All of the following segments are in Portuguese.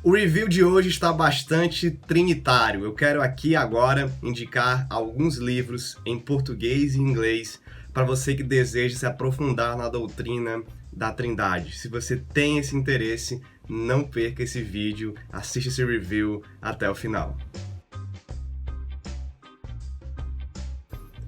O review de hoje está bastante trinitário. Eu quero aqui agora indicar alguns livros em português e inglês para você que deseja se aprofundar na doutrina da Trindade. Se você tem esse interesse, não perca esse vídeo, assista esse review até o final.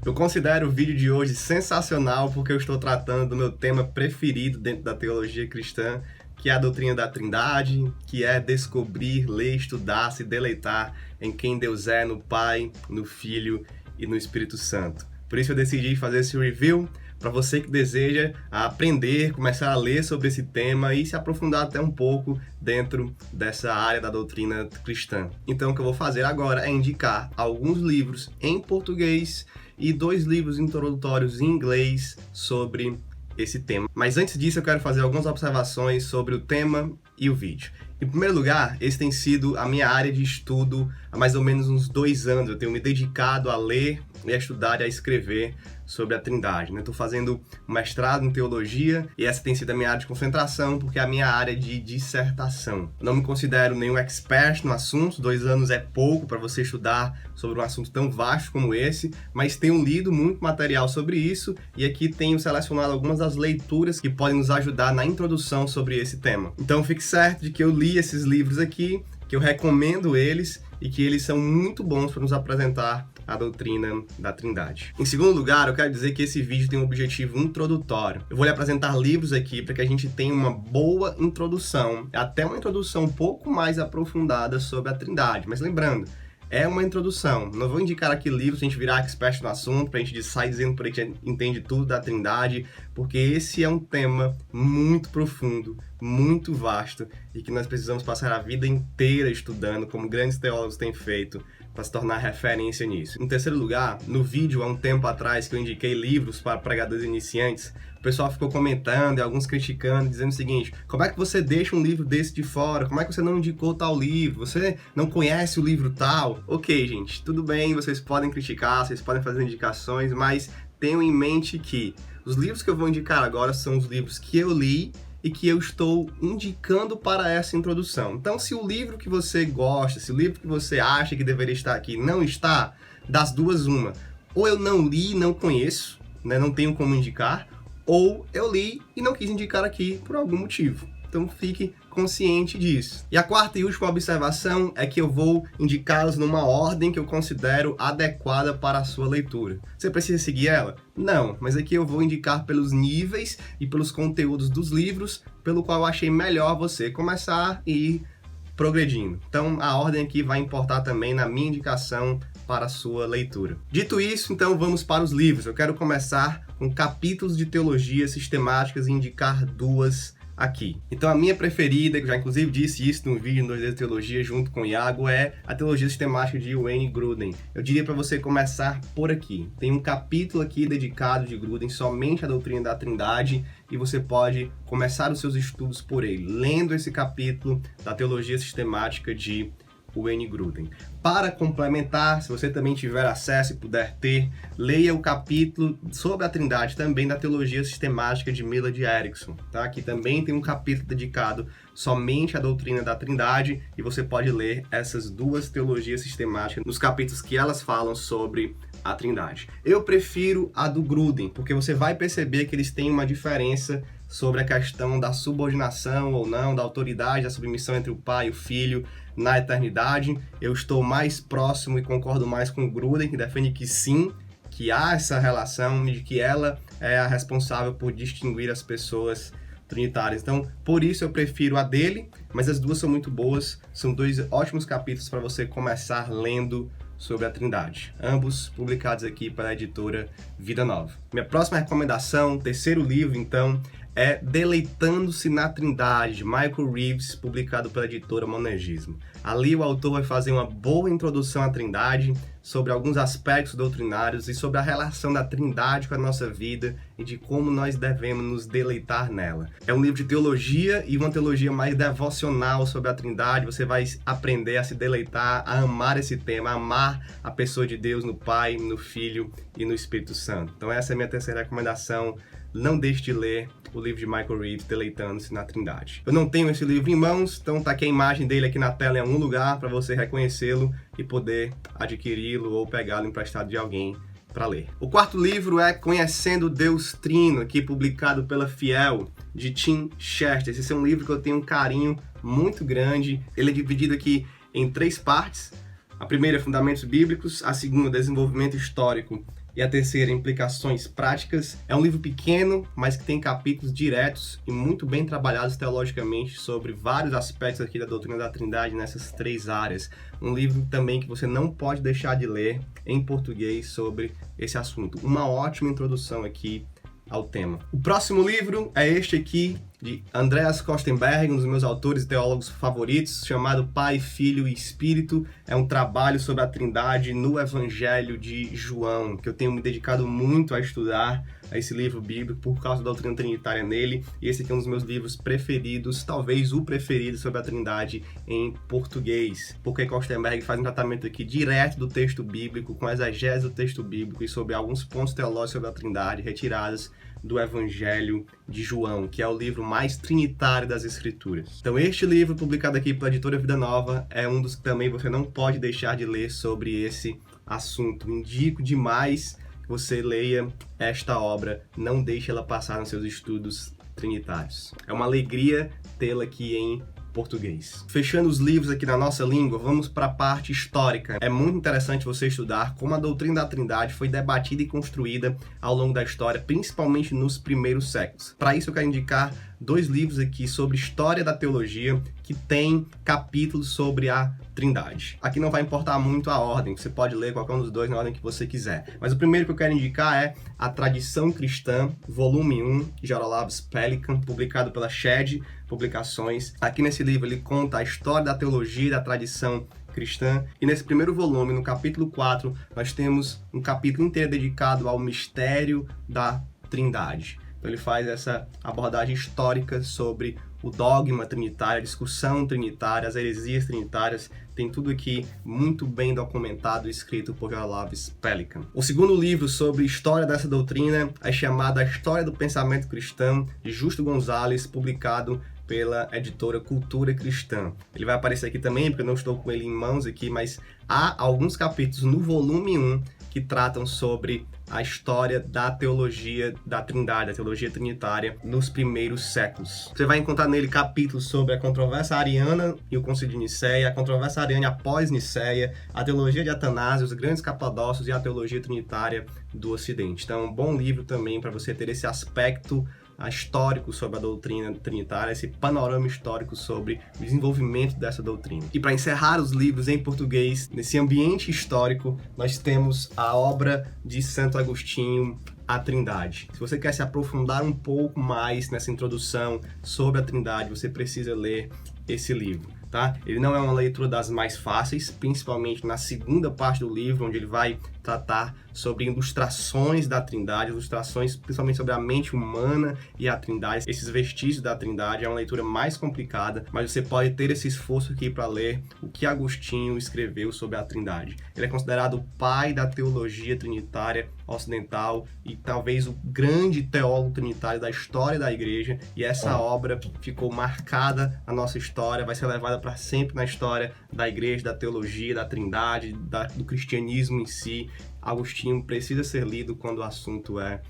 Eu considero o vídeo de hoje sensacional porque eu estou tratando do meu tema preferido dentro da teologia cristã, que é a doutrina da Trindade, que é descobrir, ler, estudar, se deleitar em quem Deus é, no Pai, no Filho e no Espírito Santo. Por isso eu decidi fazer esse review para você que deseja aprender, começar a ler sobre esse tema e se aprofundar até um pouco dentro dessa área da doutrina cristã. Então o que eu vou fazer agora é indicar alguns livros em português e 2 livros introdutórios em inglês sobre esse tema. Mas antes disso eu quero fazer algumas observações sobre o tema e o vídeo. Em primeiro lugar, esse tem sido a minha área de estudo há mais ou menos uns 2 anos. Eu tenho me dedicado a ler e a estudar e a escrever sobre a Trindade. Estou fazendo um mestrado em teologia e essa tem sido a minha área de concentração porque é a minha área de dissertação. Eu não me considero nenhum expert no assunto, 2 anos é pouco para você estudar sobre um assunto tão vasto como esse, mas tenho lido muito material sobre isso e aqui tenho selecionado algumas das leituras que podem nos ajudar na introdução sobre esse tema. Então fique certo de que eu li esses livros aqui, que eu recomendo eles e que eles são muito bons para nos apresentar a doutrina da Trindade. Em segundo lugar, eu quero dizer que esse vídeo tem um objetivo introdutório. Eu vou lhe apresentar livros aqui para que a gente tenha uma boa introdução, até uma introdução um pouco mais aprofundada sobre a Trindade. Mas lembrando, é uma introdução. Não vou indicar aqui livros pra gente virar expert no assunto, pra gente sair dizendo por aí que a gente entende tudo da Trindade, porque esse é um tema muito profundo, muito vasto e que nós precisamos passar a vida inteira estudando, como grandes teólogos têm feito, para se tornar referência nisso. Em terceiro lugar, no vídeo, há um tempo atrás, que eu indiquei livros para pregadores iniciantes, o pessoal ficou comentando e alguns criticando, dizendo o seguinte: como é que você deixa um livro desse de fora? Como é que você não indicou tal livro? Você não conhece o livro tal? Ok, gente, tudo bem, vocês podem criticar, vocês podem fazer indicações, mas tenham em mente que os livros que eu vou indicar agora são os livros que eu li e que eu estou indicando para essa introdução. Então, se o livro que você gosta, se o livro que você acha que deveria estar aqui não está, das duas uma. Ou eu não li e não conheço, né, não tenho como indicar, ou eu li e não quis indicar aqui por algum motivo. Então fique consciente disso. E a quarta e última observação é que eu vou indicá-los numa ordem que eu considero adequada para a sua leitura. Você precisa seguir ela? Não, mas aqui eu vou indicar pelos níveis e pelos conteúdos dos livros, pelo qual eu achei melhor você começar e ir progredindo. Então a ordem aqui vai importar também na minha indicação para a sua leitura. Dito isso, então vamos para os livros. Eu quero começar com capítulos de teologia sistemáticas e indicar 2 aqui. Então a minha preferida, que eu já inclusive disse isso no vídeo no 2D de Teologia junto com o Iago, é a Teologia Sistemática de Wayne Grudem. Eu diria para você começar por aqui. Tem um capítulo aqui dedicado de Grudem somente à doutrina da Trindade e você pode começar os seus estudos por ele, lendo esse capítulo da Teologia Sistemática de Wayne Grudem. Para complementar, se você também tiver acesso e puder ter, leia o capítulo sobre a Trindade também da Teologia Sistemática de Millard Erickson, tá? Aqui também tem um capítulo dedicado somente à doutrina da Trindade e você pode ler essas 2 teologias sistemáticas nos capítulos que elas falam sobre a Trindade. Eu prefiro a do Grudem, porque você vai perceber que eles têm uma diferença sobre a questão da subordinação ou não, da autoridade, da submissão entre o Pai e o Filho na eternidade. Eu estou mais próximo e concordo mais com o Grudem, que defende que sim, que há essa relação e de que ela é a responsável por distinguir as pessoas trinitárias. Então, por isso eu prefiro a dele, mas as 2 são muito boas, são 2 ótimos capítulos para você começar lendo sobre a Trindade, ambos publicados aqui pela editora Vida Nova. Minha próxima recomendação, terceiro livro então, é Deleitando-se na Trindade, de Michael Reeves, publicado pela editora Monergismo. Ali o autor vai fazer uma boa introdução à Trindade, sobre alguns aspectos doutrinários e sobre a relação da Trindade com a nossa vida e de como nós devemos nos deleitar nela. É um livro de teologia e uma teologia mais devocional sobre a Trindade. Você vai aprender a se deleitar, a amar esse tema, a amar a pessoa de Deus no Pai, no Filho e no Espírito Santo. Então essa é a minha terceira recomendação. não deixe de ler o livro de Michael Reeves, Deleitando-se na Trindade. Eu não tenho esse livro em mãos, então tá aqui a imagem dele aqui na tela em algum lugar para você reconhecê-lo e poder adquiri-lo ou pegá-lo emprestado de alguém para ler. O quarto livro é Conhecendo Deus Trino, aqui publicado pela Fiel, de Tim Chester. Esse é um livro que eu tenho um carinho muito grande. Ele é dividido aqui em 3 partes. A primeira é Fundamentos Bíblicos, a segunda Desenvolvimento Histórico e a terceira Implicações Práticas. É um livro pequeno, mas que tem capítulos diretos e muito bem trabalhados teologicamente sobre vários aspectos aqui da doutrina da Trindade nessas 3 áreas. Um livro também que você não pode deixar de ler em português sobre esse assunto. Uma ótima introdução aqui ao tema. O próximo livro é este aqui, de Andreas Kostenberg, um dos meus autores e teólogos favoritos, chamado Pai, Filho e Espírito. É um trabalho sobre a Trindade no Evangelho de João, que eu tenho me dedicado muito a estudar a esse livro bíblico por causa da doutrina trinitária nele. E esse aqui é um dos meus livros preferidos, talvez o preferido sobre a Trindade em português, porque Kostenberg faz um tratamento aqui direto do texto bíblico, com exegese do texto bíblico e sobre alguns pontos teológicos sobre a Trindade retirados do Evangelho de João, que é o livro mais trinitário das Escrituras. Então este livro, publicado aqui pela editora Vida Nova, é um dos que também você não pode deixar de ler sobre esse assunto. Indico demais que você leia esta obra, não deixe ela passar nos seus estudos trinitários. É uma alegria tê-la aqui em português. Fechando os livros aqui na nossa língua, vamos para a parte histórica. É muito interessante você estudar como a doutrina da Trindade foi debatida e construída ao longo da história, principalmente nos primeiros séculos. Para isso eu quero indicar 2 livros aqui sobre história da teologia que tem capítulos sobre a Trindade. Aqui não vai importar muito a ordem, você pode ler qualquer um dos 2 na ordem que você quiser. Mas o primeiro que eu quero indicar é A Tradição Cristã, volume 1, de Jarolav Pelikan, publicado pela Shed Publicações. Aqui nesse livro ele conta a história da teologia e da tradição cristã. E nesse primeiro volume, no capítulo 4, nós temos um capítulo inteiro dedicado ao mistério da Trindade. Então ele faz essa abordagem histórica sobre o dogma trinitário, a discussão trinitária, as heresias trinitárias. Tem tudo aqui muito bem documentado e escrito por Jarolav Pelikan. O segundo livro sobre história dessa doutrina é chamado A História do Pensamento Cristão, de Justo Gonzalez, publicado pela editora Cultura Cristã. Ele vai aparecer aqui também, porque eu não estou com ele em mãos aqui, mas há alguns capítulos no volume 1 que tratam sobre a história da teologia da Trindade, a teologia trinitária nos primeiros séculos. Você vai encontrar nele capítulos sobre a controvérsia ariana e o Concílio de Nicéia, a controvérsia ariana após Nicéia, a teologia de Atanásio, os grandes capadócios e a teologia trinitária do Ocidente. Então é um bom livro também para você ter esse aspecto histórico sobre a doutrina trinitária, esse panorama histórico sobre o desenvolvimento dessa doutrina. E para encerrar os livros em português, nesse ambiente histórico, nós temos a obra de Santo Agostinho, A Trindade. Se você quer se aprofundar um pouco mais nessa introdução sobre a Trindade, você precisa ler esse livro, tá? Ele não é uma leitura das mais fáceis, principalmente na segunda parte do livro, onde ele vai tratar sobre ilustrações da Trindade, ilustrações principalmente sobre a mente humana e a Trindade, esses vestígios da Trindade. É uma leitura mais complicada, mas você pode ter esse esforço aqui para ler o que Agostinho escreveu sobre a Trindade. Ele é considerado o pai da teologia trinitária ocidental e talvez o grande teólogo trinitário da história da igreja, e essa obra ficou marcada na nossa história, vai ser levada para sempre na história da igreja, da teologia, da Trindade, do cristianismo em si. Agostinho precisa ser lido quando o assunto é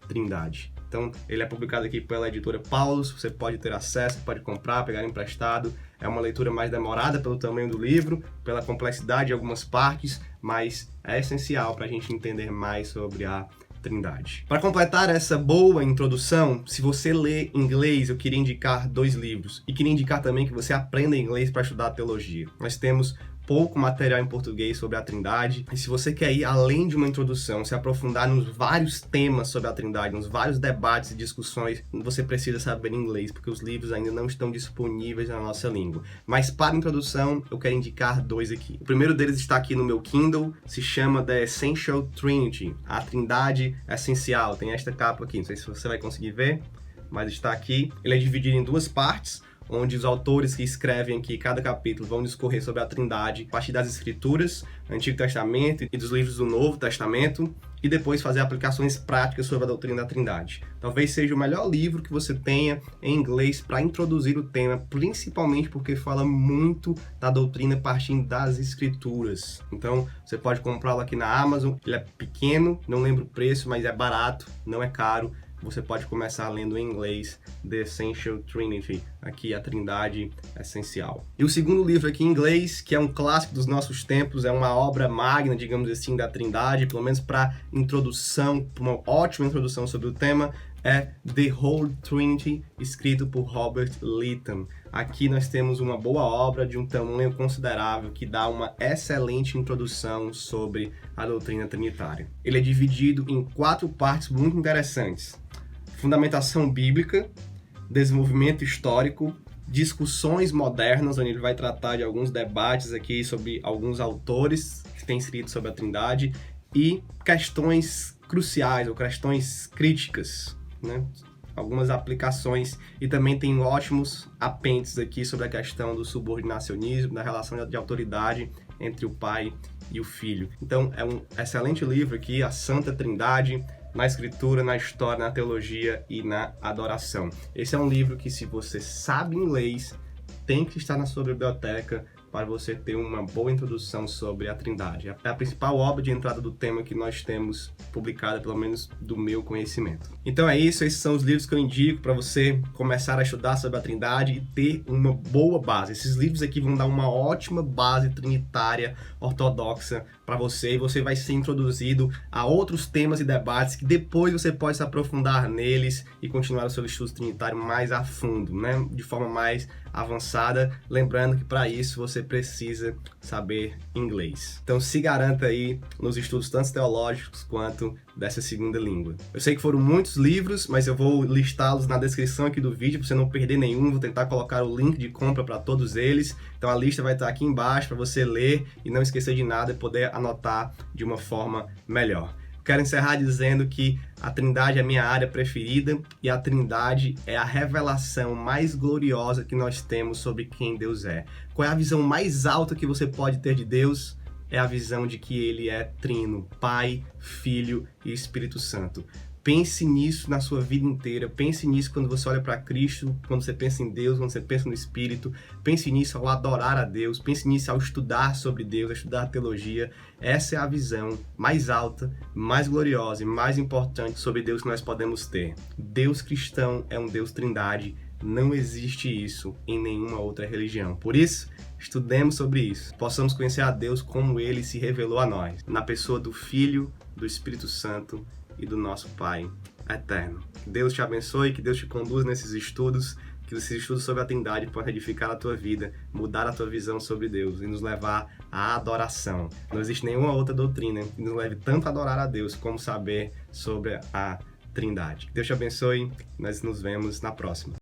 Trindade. Então, ele é publicado aqui pela editora Paulus, você pode ter acesso, pode comprar, pegar emprestado. É uma leitura mais demorada pelo tamanho do livro, pela complexidade de algumas partes, mas é essencial para a gente entender mais sobre a Trindade. Para completar essa boa introdução, se você lê inglês, eu queria indicar 2 livros. E queria indicar também que você aprenda inglês para estudar teologia. Nós temos pouco material em português sobre a Trindade, e se você quer ir além de uma introdução, se aprofundar nos vários temas sobre a Trindade, nos vários debates e discussões, você precisa saber inglês, porque os livros ainda não estão disponíveis na nossa língua. Mas para a introdução, eu quero indicar 2 aqui. O primeiro deles está aqui no meu Kindle, se chama The Essential Trinity, a Trindade Essencial. Tem esta capa aqui, não sei se você vai conseguir ver, mas está aqui. Ele é dividido em 2 partes. onde os autores que escrevem aqui cada capítulo vão discorrer sobre a Trindade a partir das Escrituras, Antigo Testamento e dos livros do Novo Testamento, e depois fazer aplicações práticas sobre a doutrina da Trindade. Talvez seja o melhor livro que você tenha em inglês para introduzir o tema, principalmente porque fala muito da doutrina partindo das Escrituras. Então, você pode comprá-lo aqui na Amazon, ele é pequeno, não lembro o preço, mas é barato, não é caro. Você pode começar lendo em inglês The Essential Trinity, aqui a Trindade Essencial. E o segundo livro aqui em inglês, que é um clássico dos nossos tempos, é uma obra magna, digamos assim, da Trindade, pelo menos para introdução, uma ótima introdução sobre o tema, é The Whole Trinity, escrito por Robert Lytton. Aqui nós temos uma boa obra de um tamanho considerável que dá uma excelente introdução sobre a doutrina trinitária. Ele é dividido em 4 partes muito interessantes: fundamentação bíblica, desenvolvimento histórico, discussões modernas, onde ele vai tratar de alguns debates aqui sobre alguns autores que têm escrito sobre a Trindade, e questões cruciais ou questões críticas, né? Algumas aplicações, e também tem ótimos apêndices aqui sobre a questão do subordinacionismo, da relação de autoridade entre o pai e o filho. Então é um excelente livro aqui, a Santa Trindade, na escritura, na história, na teologia e na adoração. Esse é um livro que, se você sabe inglês, tem que estar na sua biblioteca para você ter uma boa introdução sobre a Trindade. É a principal obra de entrada do tema que nós temos publicada, pelo menos do meu conhecimento. Então é isso, esses são os livros que eu indico para você começar a estudar sobre a Trindade e ter uma boa base. Esses livros aqui vão dar uma ótima base trinitária ortodoxa para você, e você vai ser introduzido a outros temas e debates que depois você pode se aprofundar neles e continuar o seu estudo trinitário mais a fundo, né? De forma mais avançada, lembrando que para isso você precisa saber inglês. Então se garanta aí nos estudos tanto teológicos quanto dessa segunda língua. Eu sei que foram muitos livros, mas eu vou listá-los na descrição aqui do vídeo para você não perder nenhum. Vou tentar colocar o link de compra para todos eles. Então a lista vai estar aqui embaixo para você ler e não esquecer de nada e poder anotar de uma forma melhor. Quero encerrar dizendo que a Trindade é a minha área preferida e a Trindade é a revelação mais gloriosa que nós temos sobre quem Deus é. Qual é a visão mais alta que você pode ter de Deus? É a visão de que Ele é trino, Pai, Filho e Espírito Santo. Pense nisso na sua vida inteira, pense nisso quando você olha para Cristo, quando você pensa em Deus, quando você pensa no Espírito, pense nisso ao adorar a Deus, pense nisso ao estudar sobre Deus, ao estudar a teologia. Essa é a visão mais alta, mais gloriosa e mais importante sobre Deus que nós podemos ter. Deus cristão é um Deus Trindade, não existe isso em nenhuma outra religião. Por isso, estudemos sobre isso, possamos conhecer a Deus como Ele se revelou a nós, na pessoa do Filho, do Espírito Santo e do nosso Pai eterno. Que Deus te abençoe, que Deus te conduza nesses estudos, que esses estudos sobre a Trindade possam edificar a tua vida, mudar a tua visão sobre Deus e nos levar à adoração. Não existe nenhuma outra doutrina que nos leve tanto a adorar a Deus como saber sobre a Trindade. Que Deus te abençoe, nós nos vemos na próxima.